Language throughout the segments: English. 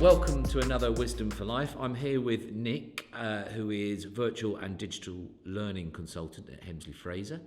Welcome to another Wisdom for Life. I'm here with Nick, who is virtual and digital learning consultant at Hemsley Fraser.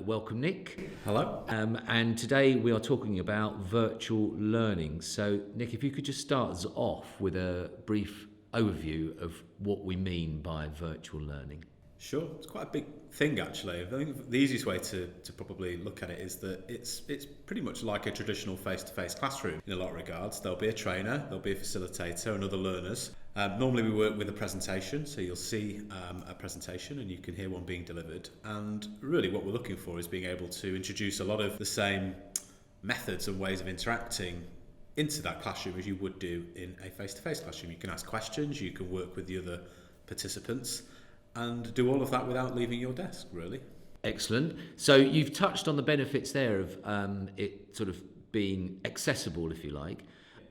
Welcome, Nick. Hello. And today we are talking about virtual learning. So, Nick, if you could just start us off with a brief overview of what we mean by virtual learning. Sure, it's quite a big thing actually. I think the easiest way to probably look at it is that it's pretty much like a traditional face-to-face classroom in a lot of regards. There'll be a trainer, there'll be a facilitator and other learners. Normally we work with a presentation, so you'll see a presentation and you can hear one being delivered. And really what we're looking for is being able to introduce a lot of the same methods and ways of interacting into that classroom as you would do in a face-to-face classroom. You can ask questions, you can work with the other participants, and do all of that without leaving your desk, really. Excellent. So you've touched on the benefits there of it sort of being accessible, if you like.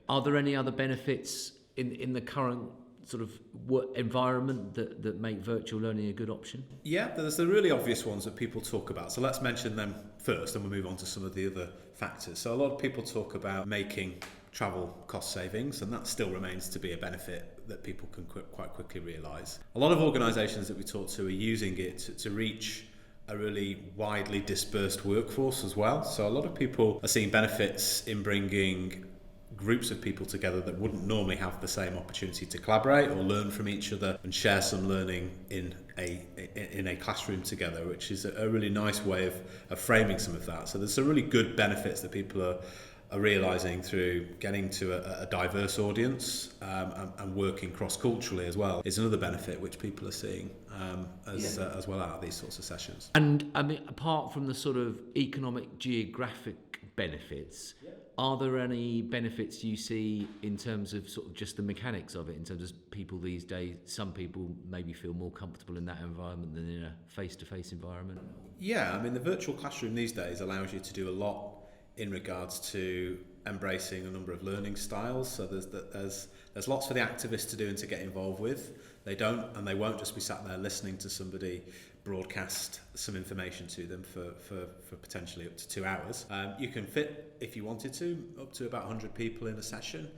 Are there any other benefits in the current sort of work environment that make virtual learning a good option? Yeah, there's the really obvious ones that people talk about. So let's mention them first and we'll move on to some of the other factors. So a lot of people talk about making travel cost savings, and that still remains to be a benefit that people can quite quickly realise. A lot of organisations that we talk to are using it to reach a really widely dispersed workforce as well. So a lot of people are seeing benefits in bringing groups of people together that wouldn't normally have the same opportunity to collaborate or learn from each other and share some learning in a classroom together, which is a really nice way of framing some of that. So there's some really good benefits that people are realising through getting to a diverse audience and working cross-culturally as well is another benefit which people are seeing as well out of these sorts of sessions. And I mean, apart from the sort of economic, geographic benefits, are there any benefits you see in terms of sort of just the mechanics of it, in terms of people these days? Some people maybe feel more comfortable in that environment than in a face-to-face environment. Yeah, I mean, the virtual classroom these days allows you to do a lot in regards to embracing a number of learning styles. So there's lots for the activists to do and to get involved with. They don't and they won't just be sat there listening to somebody broadcast some information to them for potentially up to 2 hours. You can fit, if you wanted to, up to about 100 people in a session.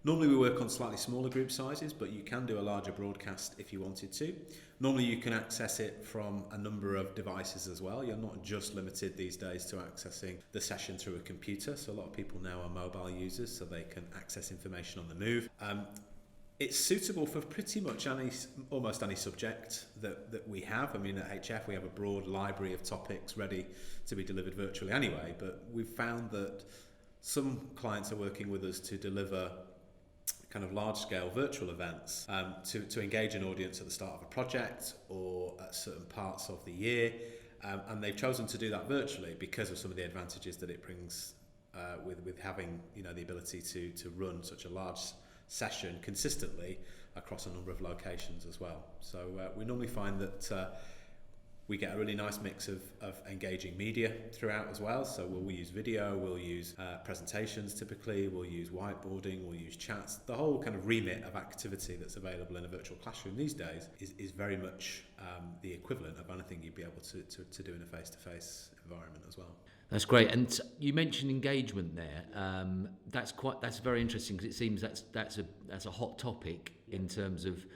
Normally we work on slightly smaller group sizes, but you can do a larger broadcast if you wanted to. Normally you can access it from a number of devices as well. You're not just limited these days to accessing the session through a computer. So a lot of people now are mobile users, so they can access information on the move. It's suitable for pretty much almost any subject that we have. I mean, at HF we have a broad library of topics ready to be delivered virtually anyway, but we've found that some clients are working with us to deliver kind of large-scale virtual events to engage an audience at the start of a project or at certain parts of the year, and they've chosen to do that virtually because of some of the advantages that it brings with having the ability to run such a large session consistently across a number of locations as well. So we normally find that we get a really nice mix of engaging media throughout as well. So we'll use video, we'll use presentations typically, we'll use whiteboarding, we'll use chats. The whole kind of remit of activity that's available in a virtual classroom these days is very much the equivalent of anything you'd be able to do in a face-to-face environment as well. That's great. And you mentioned engagement there. That's very interesting, because it seems that's a hot topic in terms of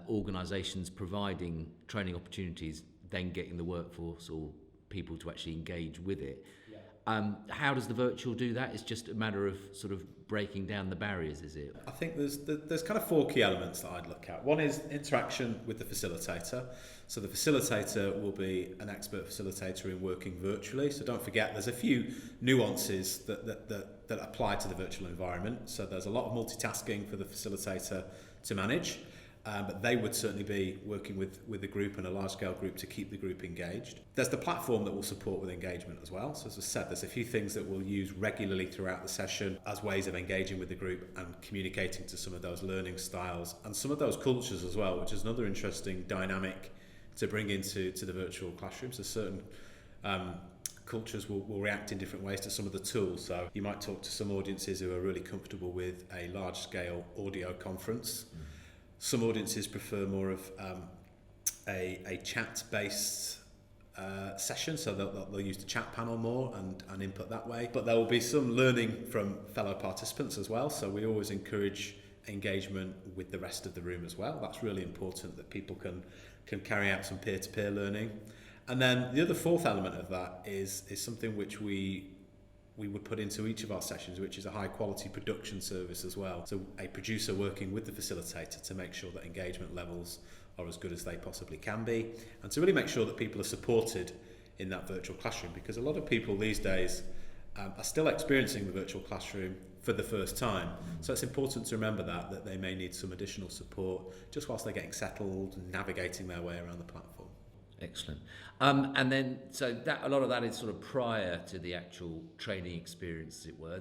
organisations providing training opportunities, then getting the workforce or people to actually engage with it. Yeah. How does the virtual do that? It's just a matter of sort of breaking down the barriers, is it? I think there's kind of 4 key elements that I'd look at. One is interaction with the facilitator. So the facilitator will be an expert facilitator in working virtually. So don't forget, there's a few nuances that apply to the virtual environment. So there's a lot of multitasking for the facilitator to manage. But they would certainly be working with a group and a large-scale group to keep the group engaged. There's the platform that will support with engagement as well. So as I said, there's a few things that we'll use regularly throughout the session as ways of engaging with the group and communicating to some of those learning styles and some of those cultures as well, which is another interesting dynamic to bring into the virtual classroom. So certain cultures will react in different ways to some of the tools. So you might talk to some audiences who are really comfortable with a large-scale audio conference. Some audiences prefer more of a chat-based session, so they'll use the chat panel more and input that way. But there will be some learning from fellow participants as well, so we always encourage engagement with the rest of the room as well. That's really important, that people can carry out some peer-to-peer learning. And then the other fourth element of that is something which we would put into each of our sessions, which is a high quality production service as well. So a producer working with the facilitator to make sure that engagement levels are as good as they possibly can be, and to really make sure that people are supported in that virtual classroom, because a lot of people these days are still experiencing the virtual classroom for the first time. So it's important to remember that they may need some additional support just whilst they're getting settled and navigating their way around the platform. Excellent. And then, so that a lot of that is sort of prior to the actual training experience, as it were.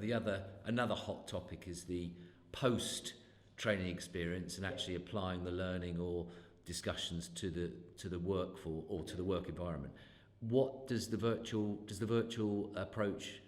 Another hot topic is the post-training experience and actually applying the learning or discussions to the workforce or to the work environment. What does the virtual approach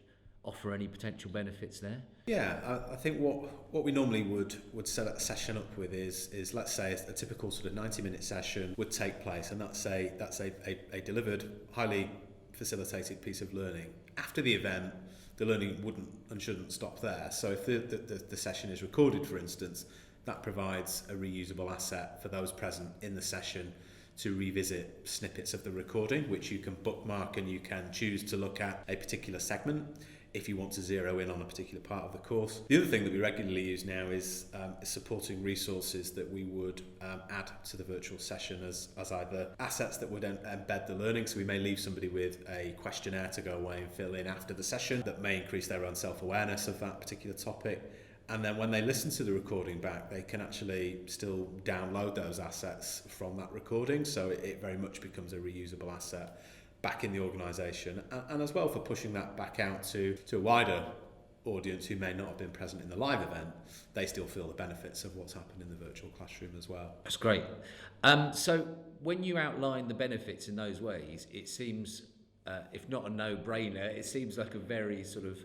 offer? Any potential benefits there? Yeah, I think what we normally would set a session up with is let's say a typical sort of 90-minute session would take place, and that's a delivered, highly facilitated piece of learning. After the event, the learning wouldn't and shouldn't stop there. So if the session is recorded, for instance, that provides a reusable asset for those present in the session to revisit snippets of the recording, which you can bookmark, and you can choose to look at a particular segment if you want to zero in on a particular part of the course. The other thing that we regularly use now is supporting resources that we would add to the virtual session as either assets that would embed the learning. So we may leave somebody with a questionnaire to go away and fill in after the session that may increase their own self-awareness of that particular topic. And then when they listen to the recording back, they can actually still download those assets from that recording. So it very much becomes a reusable asset back in the organisation, and as well for pushing that back out to a wider audience who may not have been present in the live event. They still feel the benefits of what's happened in the virtual classroom as well. That's great. So when you outline the benefits in those ways, it seems, if not a no-brainer, it seems like a very sort of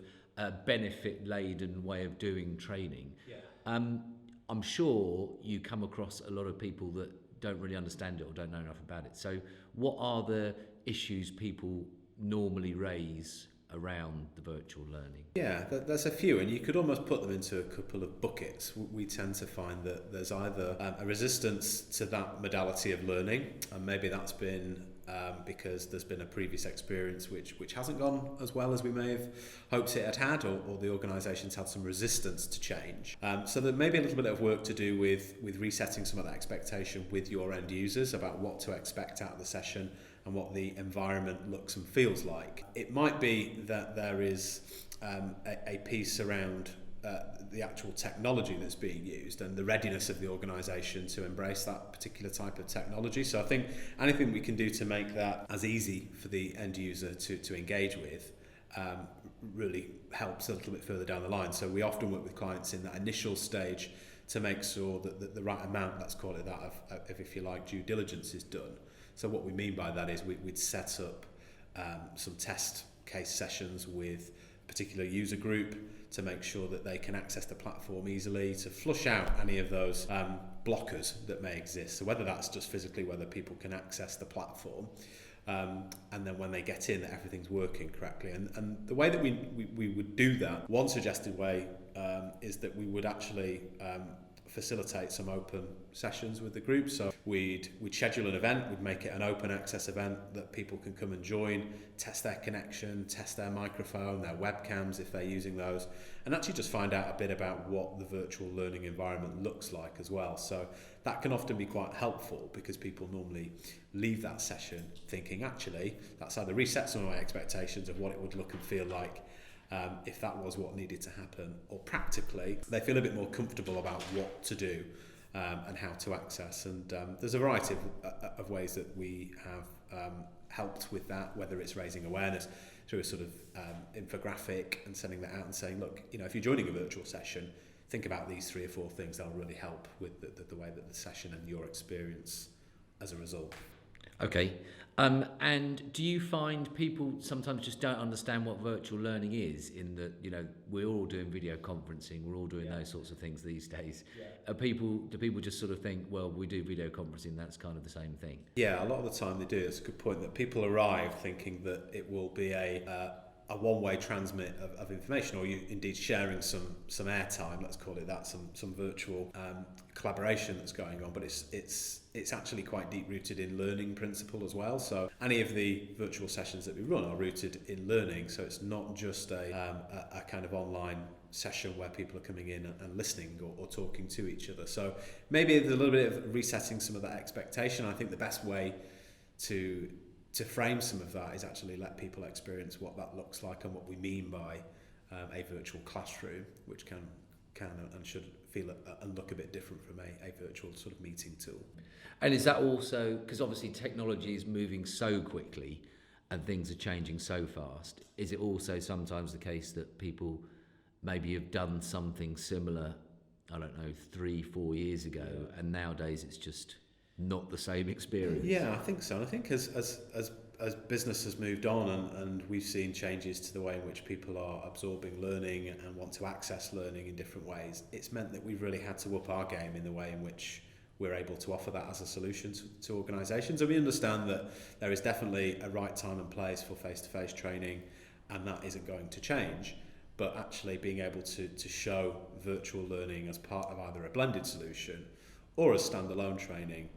benefit-laden way of doing training. Yeah. I'm sure you come across a lot of people that don't really understand it or don't know enough about it. So what are the issues people normally raise around the virtual learning? Yeah, there's a few, and you could almost put them into a couple of buckets. We tend to find that there's either a resistance to that modality of learning, and maybe that's been because there's been a previous experience which hasn't gone as well as we may have hoped it had, or the organisation's had some resistance to change. So there may be a little bit of work to do with resetting some of that expectation with your end users about what to expect out of the session and what the environment looks and feels like. It might be that there is a piece around the actual technology that's being used and the readiness of the organisation to embrace that particular type of technology. So I think anything we can do to make that as easy for the end user to engage with really helps a little bit further down the line. So we often work with clients in that initial stage to make sure that the right amount, let's call it that, of if you like, due diligence is done. So what we mean by that is we'd set up some test case sessions with a particular user group to make sure that they can access the platform easily, to flush out any of those blockers that may exist. So whether that's just physically whether people can access the platform, and then when they get in that everything's working correctly. And the way that we would do that, one suggested way is that we would actually facilitate some open sessions with the group. So we'd schedule an event, we'd make it an open access event that people can come and join, test their connection, test their microphone, their webcams if they're using those, and actually just find out a bit about what the virtual learning environment looks like as well. So that can often be quite helpful because people normally leave that session thinking, actually, that's either reset some of my expectations of what it would look and feel like if that was what needed to happen, or practically they feel a bit more comfortable about what to do and how to access. And there's a variety of ways that we have helped with that, whether it's raising awareness through a sort of infographic and sending that out and saying, look, if you're joining a virtual session, think about these 3 or 4 things. That'll really help with the way that the session and your experience as a result. Okay. And do you find people sometimes just don't understand what virtual learning is, in that, we're all doing video conferencing, we're all doing those sorts of things these days. Yeah. Do people just sort of think, well, we do video conferencing, that's kind of the same thing? Yeah, a lot of the time they do. It's a good point that people arrive thinking that it will be a a one-way transmit of information, or you indeed sharing some airtime, let's call it that, some virtual collaboration that's going on, but it's actually quite deep-rooted in learning principle as well. So any of the virtual sessions that we run are rooted in learning, so it's not just a kind of online session where people are coming in and listening or talking to each other. So maybe there's a little bit of resetting some of that expectation. I think the best way to frame some of that is actually let people experience what that looks like and what we mean by a virtual classroom, which can and should feel and look a bit different from a virtual sort of meeting tool. And is that also, because obviously technology is moving so quickly and things are changing so fast, is it also sometimes the case that people maybe have done something similar, I don't know, 3-4 years ago, and nowadays it's just not the same experience? Yeah, I think so. And I think as business has moved on and we've seen changes to the way in which people are absorbing learning and want to access learning in different ways, it's meant that we've really had to up our game in the way in which we're able to offer that as a solution to organisations. And we understand that there is definitely a right time and place for face-to-face training, and that isn't going to change. But actually being able to show virtual learning as part of either a blended solution or as standalone training,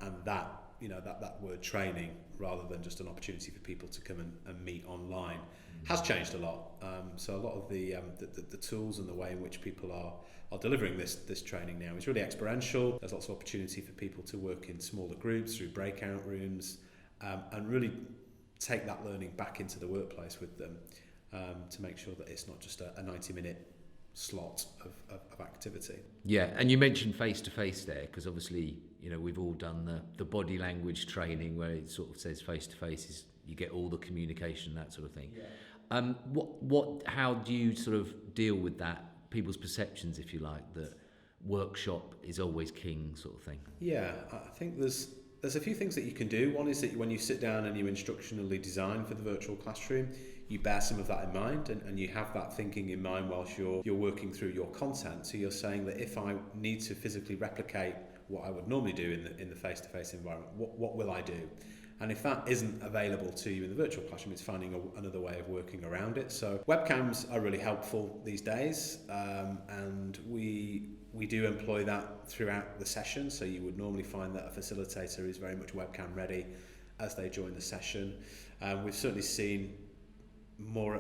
and that, you know, that word training, rather than just an opportunity for people to come and meet online, has changed a lot. So a lot of the tools and the way in which people are delivering this training now is really experiential. There's lots of opportunity for people to work in smaller groups through breakout rooms, and really take that learning back into the workplace with them, to make sure that it's not just a 90-minute slot of activity. Yeah, and you mentioned face-to-face there, because obviously, you know, we've all done the body language training where it sort of says face-to-face is you get all the communication, that sort of thing. Yeah. How do you sort of deal with that, people's perceptions, if you like, that workshop is always king sort of thing? Yeah, I think there's a few things that you can do. One is that when you sit down and you instructionally design for the virtual classroom, you bear some of that in mind, and you have that thinking in mind whilst you're working through your content. So you're saying that if I need to physically replicate what I would normally do in the face-to-face environment, what will I do? And if that isn't available to you in the virtual classroom, it's finding another way of working around it. So webcams are really helpful these days, and we do employ that throughout the session. So you would normally find that a facilitator is very much webcam ready as they join the session. We've certainly seen more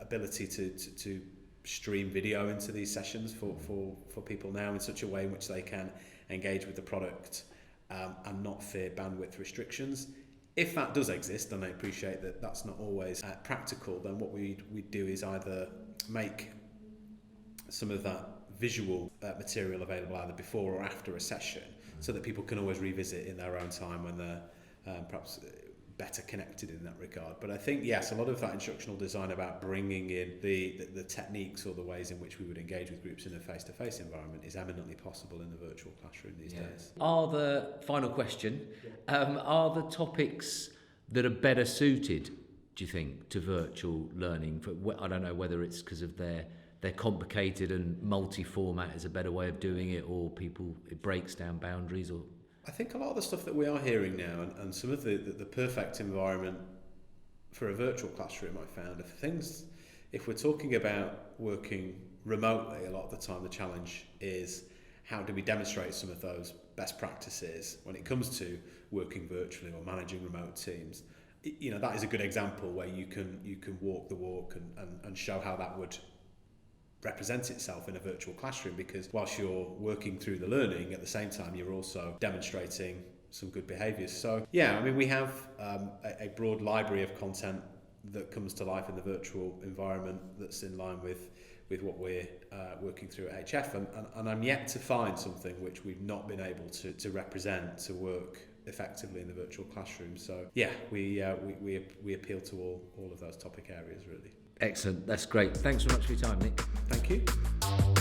ability to stream video into these sessions for people now in such a way in which they can engage with the product and not fear bandwidth restrictions. If that does exist, and I appreciate that that's not always practical, then what we do is either make some of that visual material available either before or after a session, so that people can always revisit in their own time when they're perhaps better connected in that regard. But I think, yes, a lot of that instructional design about bringing in the techniques or the ways in which we would engage with groups in a face-to-face environment is eminently possible in the virtual classroom these days. Are the final question, are the topics that are better suited, do you think, to virtual learning? I don't know whether it's because of they're complicated and multi-format is a better way of doing it, or it breaks down boundaries, or... I think a lot of the stuff that we are hearing now, and some of the perfect environment for a virtual classroom, I found, if we're talking about working remotely, a lot of the time the challenge is how do we demonstrate some of those best practices when it comes to working virtually or managing remote teams. You know, that is a good example where you can walk the walk and show how that would represents itself in a virtual classroom, because whilst you're working through the learning, at the same time you're also demonstrating some good behaviours. So yeah, I mean, we have a broad library of content that comes to life in the virtual environment that's in line with what we're working through at HF, and I'm yet to find something which we've not been able to represent to work effectively in the virtual classroom. So yeah, we appeal to all of those topic areas really. Excellent, that's great. Thanks very much for your time, Nick. Thank you.